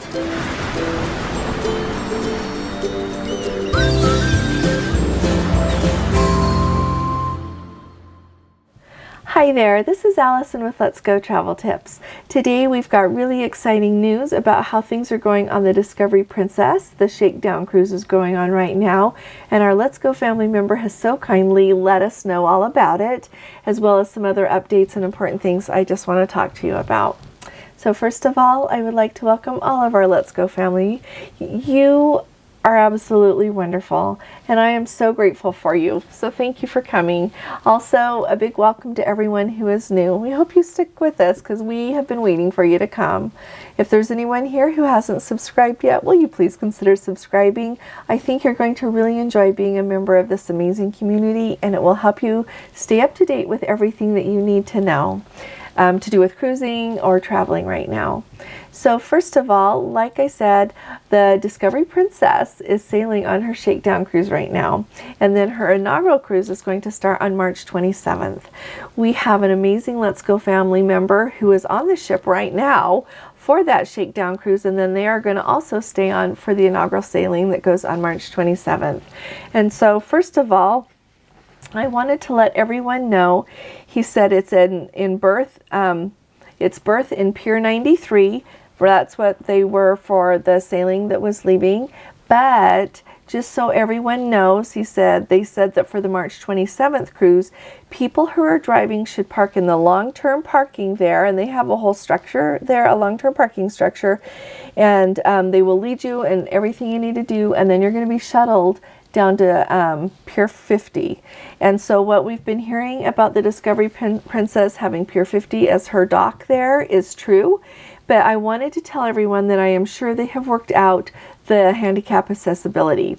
Hi there, this is Allison with Let's Go Travel Tips. Today we've got really exciting news about how things are going on the Discovery Princess. The Shakedown cruise is going on right now, and our Let's Go family member has so kindly let us know all about it, as well as some other updates and important things I just want to talk to you about. So first of all, I would like to welcome all of our Let's Go family. You are absolutely wonderful, and I am so grateful for you. So thank you for coming. Also, a big welcome to everyone who is new. We hope you stick with us because we have been waiting for you to come. If there's anyone here who hasn't subscribed yet, will you please consider subscribing? I think you're going to really enjoy being a member of this amazing community, and it will help you stay up to date with everything that you need to know to do with cruising or traveling right now. So first of all, like I said, the Discovery Princess is sailing on her Shakedown cruise right now, and then her inaugural cruise is going to start on March 27th. We have an amazing Let's Go family member who is on the ship right now for that Shakedown cruise, and then they are going to also stay on for the inaugural sailing that goes on March 27th. And so first of all, I wanted to let everyone know, he said it's in berth, it's berth in Pier 93. That's what they were for the sailing that was leaving. But just so everyone knows, they said that for the March 27th cruise, people who are driving should park in the long-term parking there, and they have a whole structure there, a long-term parking structure, and they will lead you and everything you need to do, and then you're going to be shuttled down to Pier 50. And so what we've been hearing about the Discovery Princess having Pier 50 as her dock there is true, but I wanted to tell everyone that I am sure they have worked out the handicap accessibility.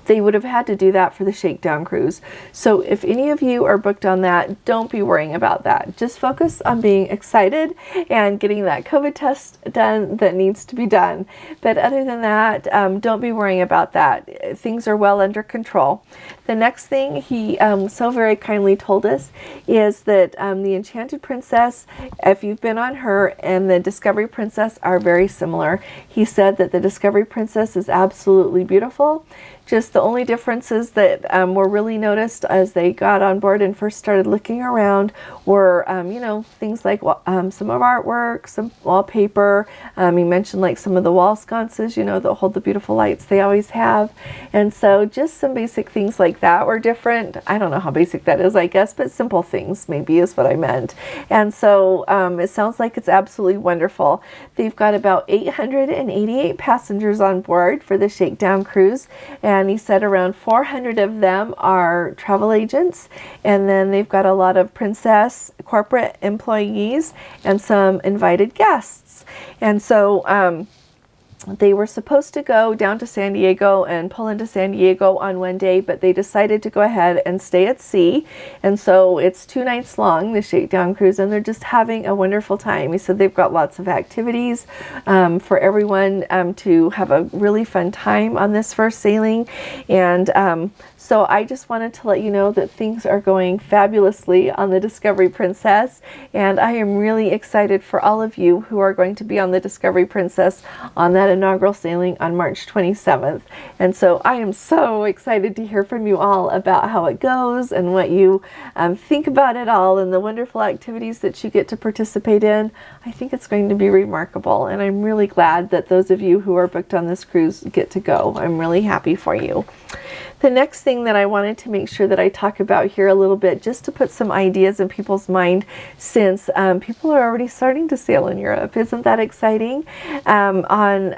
They would have had to do that for the Shakedown cruise. So if any of you are booked on that, don't be worrying about that. Just focus on being excited and getting that COVID test done that needs to be done. But other than that, don't be worrying about that. Things are well under control. The next thing he so very kindly told us is that the Enchanted Princess, if you've been on her, and the Discovery Princess are very similar. He said that the Discovery Princess is absolutely beautiful. Just the only differences that were really noticed as they got on board and first started looking around were, things like some of artwork, some wallpaper. He mentioned like some of the wall sconces, that hold the beautiful lights they always have. And so just some basic things like that were different. I don't know how basic that is, I guess, but simple things maybe is what I meant. And so it sounds like it's absolutely wonderful. They've got about 888 passengers on board for the Shakedown cruise, and he said around 400 of them are travel agents, and then they've got a lot of Princess corporate employees and some invited guests. And so they were supposed to go down to San Diego and pull into San Diego on one day, but they decided to go ahead and stay at sea. And so it's 2 nights long, the Shakedown cruise, and they're just having a wonderful time. He said they've got lots of activities for everyone to have a really fun time on this first sailing. And so I just wanted to let you know that things are going fabulously on the Discovery Princess, and I am really excited for all of you who are going to be on the Discovery Princess on that inaugural sailing on March 27th. And so I am so excited to hear from you all about how it goes and what you think about it all and the wonderful activities that you get to participate in. I think it's going to be remarkable, and I'm really glad that those of you who are booked on this cruise get to go. I'm really happy for you. The next thing that I wanted to make sure that I talk about here a little bit, just to put some ideas in people's mind, since people are already starting to sail in Europe. Isn't that exciting? On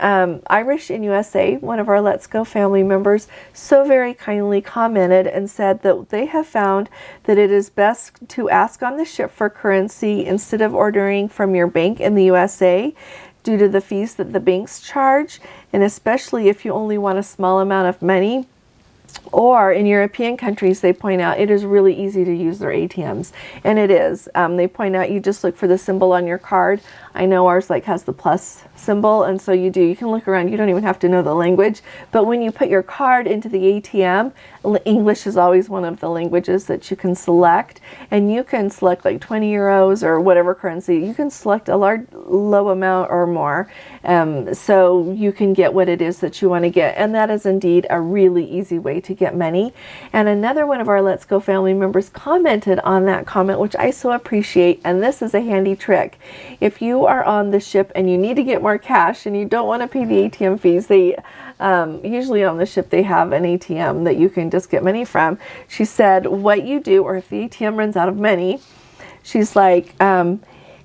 Irish in USA, one of our Let's Go family members so very kindly commented and said that they have found that it is best to ask on the ship for currency instead of ordering from your bank in the USA, due to the fees that the banks charge, and especially if you only want a small amount of money. Or in European countries, they point out it is really easy to use their ATMs. And it is. They point out you just look for the symbol on your card. I know ours like has the plus symbol, and so you can look around, you don't even have to know the language, but when you put your card into the ATM, English is always one of the languages that you can select, and you can select like 20 euros or whatever currency. You can select a low amount or more, so you can get what it is that you want to get, and that is indeed a really easy way to get money. And another one of our Let's Go family members commented on that comment, which I so appreciate, and this is a handy trick. If you are on the ship and you need to get more cash and you don't want to pay the ATM fees, they usually on the ship they have an ATM that you can just get money from. She said what you do, or if the ATM runs out of money, she's like, go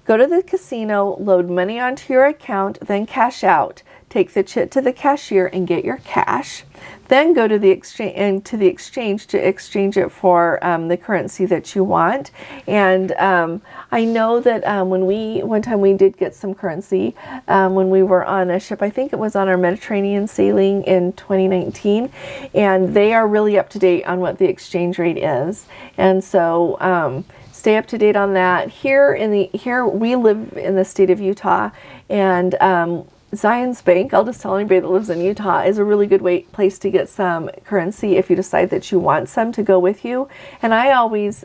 to the casino, load money onto your account, then cash out. Take the chit to the cashier and get your cash. Then go to the exchange to exchange it for the currency that you want. And I know that one time we did get some currency when we were on a ship. I think it was on our Mediterranean sailing in 2019, and they are really up to date on what the exchange rate is. And so stay up to date on that. Here we live in the state of Utah, and Zion's Bank, I'll just tell anybody that lives in Utah, is a really good place to get some currency if you decide that you want some to go with you. And I always,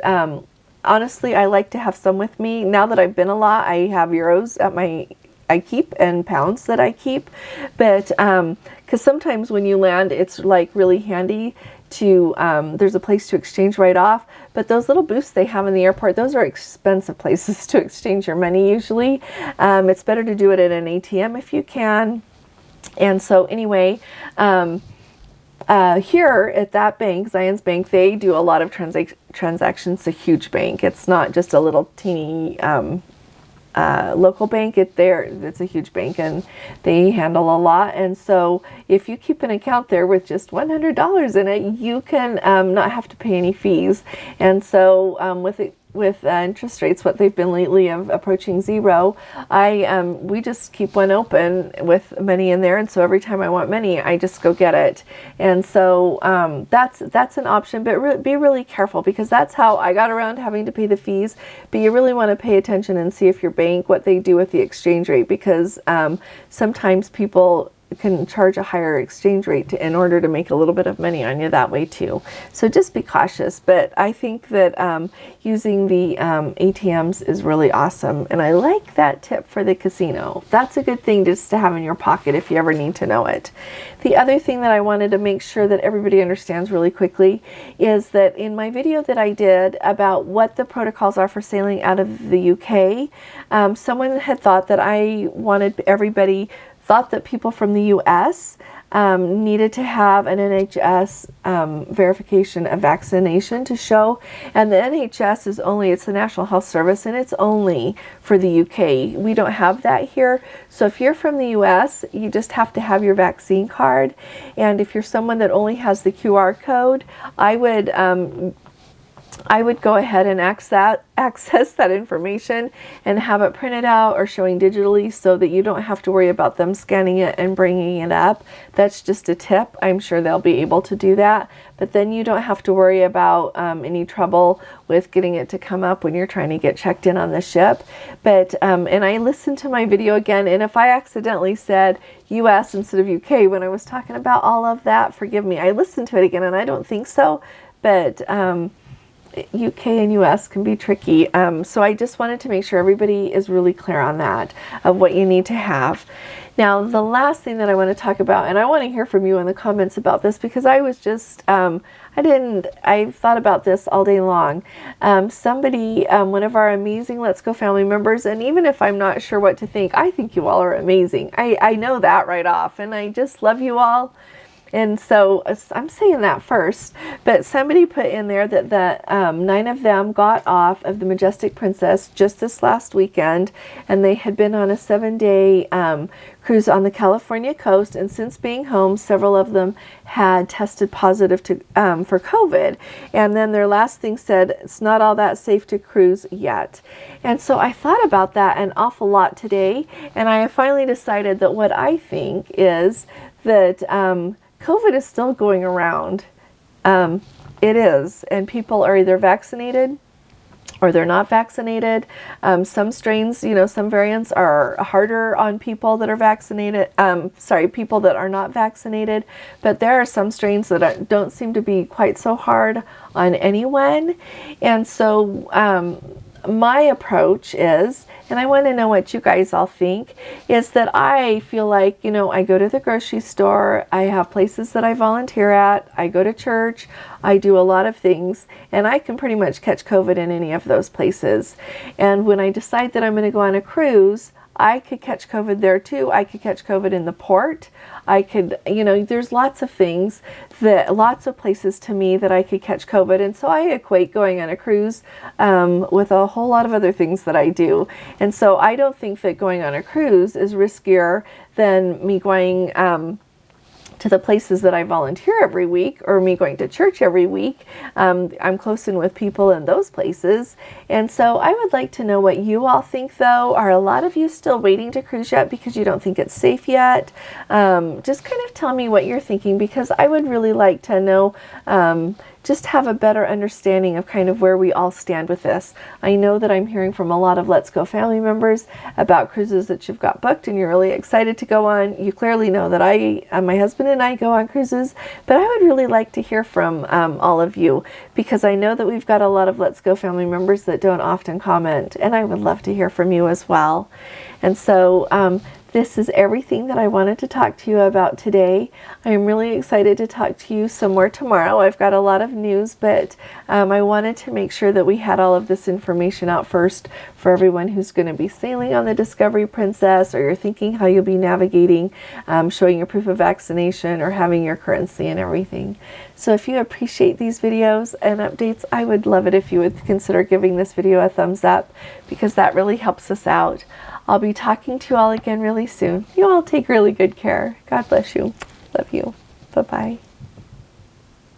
honestly, I like to have some with me. Now that I've been a lot, I have euros I keep and pounds that I keep. But because sometimes when you land, it's like really handy to, there's a place to exchange right off, but those little booths they have in the airport, those are expensive places to exchange your money usually. It's better to do it at an ATM if you can. And so anyway, here at that bank, Zion's Bank, they do a lot of transactions. It's a huge bank. It's not just a little teeny local bank. It's a huge bank, and they handle a lot. And so if you keep an account there with just $100 in it, you can not have to pay any fees. And so with interest rates, what they've been lately of approaching zero, we just keep one open with money in there, and so every time I want money, I just go get it. And so that's an option, but be really careful, because that's how I got around having to pay the fees. But you really want to pay attention and see if your bank, what they do with the exchange rate, because sometimes people can charge a higher exchange rate in order to make a little bit of money on you that way too. So just be cautious. But I think that using the ATMs is really awesome, and I like that tip for the casino. That's a good thing just to have in your pocket if you ever need to know it. The other thing that I wanted to make sure that everybody understands really quickly is that in my video that I did about what the protocols are for sailing out of the UK, someone had thought that thought that people from the U.S. Needed to have an NHS verification of vaccination to show, and the NHS it's the National Health Service, and it's only for the UK. We don't have that here. So if you're from the US, you just have to have your vaccine card, and if you're someone that only has the QR code, I would go ahead and access that information and have it printed out or showing digitally, so that you don't have to worry about them scanning it and bringing it up. That's just a tip. I'm sure they'll be able to do that, but then you don't have to worry about any trouble with getting it to come up when you're trying to get checked in on the ship. But and I listened to my video again, and if I accidentally said US instead of UK when I was talking about all of that, forgive me. I listened to it again, and I don't think so, but UK and US can be tricky. So I just wanted to make sure everybody is really clear on that, of what you need to have. Now, the last thing that I want to talk about, and I want to hear from you in the comments about this, because I was just, I've thought about this all day long. Somebody, one of our amazing Let's Go family members, and even if I'm not sure what to think, I think you all are amazing. I know that right off, and I just love you all. And so I'm saying that first, but somebody put in there that 9 of them got off of the Majestic Princess just this last weekend, and they had been on a 7-day cruise on the California coast, and since being home, several of them had tested positive for COVID. And then their last thing said, it's not all that safe to cruise yet. And so I thought about that an awful lot today, and I finally decided that what I think is that COVID is still going around. It is, and people are either vaccinated or they're not vaccinated. Some strains, some variants are harder on people that are vaccinated, people that are not vaccinated, but there are some strains that don't seem to be quite so hard on anyone. And so my approach is, and I want to know what you guys all think, is that I feel like, I go to the grocery store, I have places that I volunteer at, I go to church, I do a lot of things, and I can pretty much catch COVID in any of those places. And when I decide that I'm going to go on a cruise, I could catch COVID there too. I could catch COVID in the port. I could, there's lots of places to me that I could catch COVID. And so I equate going on a cruise with a whole lot of other things that I do. And so I don't think that going on a cruise is riskier than me going to the places that I volunteer every week, or me going to church every week. I'm close in with people in those places. And so I would like to know what you all think, though. Are a lot of you still waiting to cruise yet because you don't think it's safe yet? Just kind of tell me what you're thinking, because I would really like to know, just have a better understanding of kind of where we all stand with this. I know that I'm hearing from a lot of Let's Go family members about cruises that you've got booked and you're really excited to go on. You clearly know that my husband and I go on cruises, but I would really like to hear from all of you, because I know that we've got a lot of Let's Go family members that don't often comment, and I would love to hear from you as well. And so this is everything that I wanted to talk to you about today. I am really excited to talk to you some more tomorrow. I've got a lot of news, but I wanted to make sure that we had all of this information out first for everyone who's going to be sailing on the Discovery Princess, or you're thinking how you'll be navigating, showing your proof of vaccination, or having your currency and everything. So if you appreciate these videos and updates, I would love it if you would consider giving this video a thumbs up, because that really helps us out. I'll be talking to you all again really soon. You all take really good care. God bless you. Love you. Bye-bye.